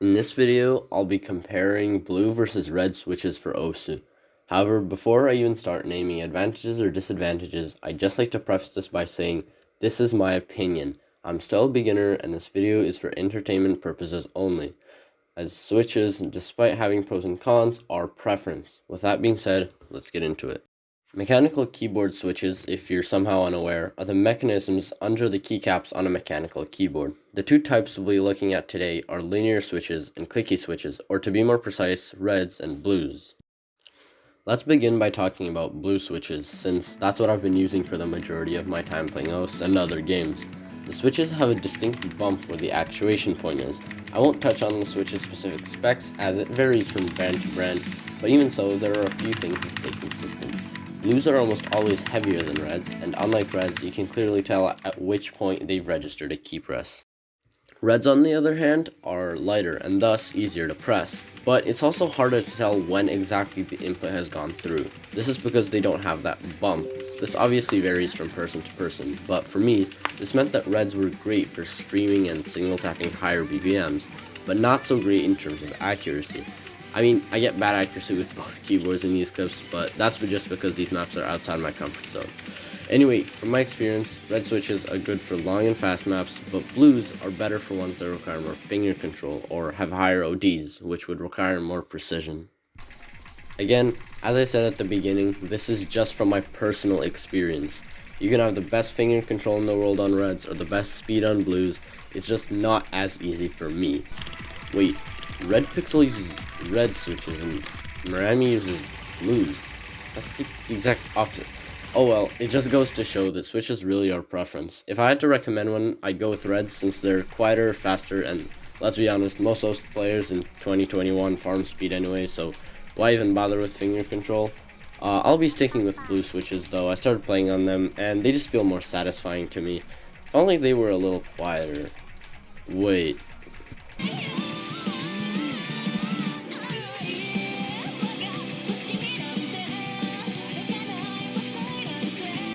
In this video, I'll be comparing blue versus red switches for OSU. However, before I even start naming advantages or disadvantages, I'd just like to preface this by saying, this is my opinion. I'm still a beginner and this video is for entertainment purposes only, as switches, despite having pros and cons, are preference. With that being said, let's get into it. Mechanical keyboard switches, if you're somehow unaware, are the mechanisms under the keycaps on a mechanical keyboard. The two types we'll be looking at today are linear switches and clicky switches, or to be more precise, reds and blues. Let's begin by talking about blue switches, since that's what I've been using for the majority of my time playing OS and other games. The switches have a distinct bump where the actuation point is. I won't touch on the switch's specific specs as it varies from brand to brand, but even so, there are a few things that stay consistent. Blues are almost always heavier than reds, and unlike reds, you can clearly tell at which point they've registered a key press. Reds, on the other hand, are lighter and thus easier to press, but it's also harder to tell when exactly the input has gone through. This is because they don't have that bump. This obviously varies from person to person, but for me, this meant that reds were great for streaming and signal tapping higher BPMs, but not so great in terms of accuracy. I mean, I get bad accuracy with both keyboards in these clips, but that's just because these maps are outside my comfort zone. Anyway, from my experience, red switches are good for long and fast maps, but blues are better for ones that require more finger control or have higher ODs, which would require more precision. Again, as I said at the beginning, this is just from my personal experience. You can have the best finger control in the world on reds or the best speed on blues, it's just not as easy for me. Wait, Red Pixel uses red switches and Miami uses blues. That's the exact opposite. Oh well, it just goes to show that switches really are preference. If I had to recommend one, I'd go with reds since they're quieter, faster, and let's be honest, most host players in 2021 farm speed anyway, so why even bother with finger control? I'll be sticking with blue switches though. I started playing on them and they just feel more satisfying to me. If only they were a little quieter. Wait.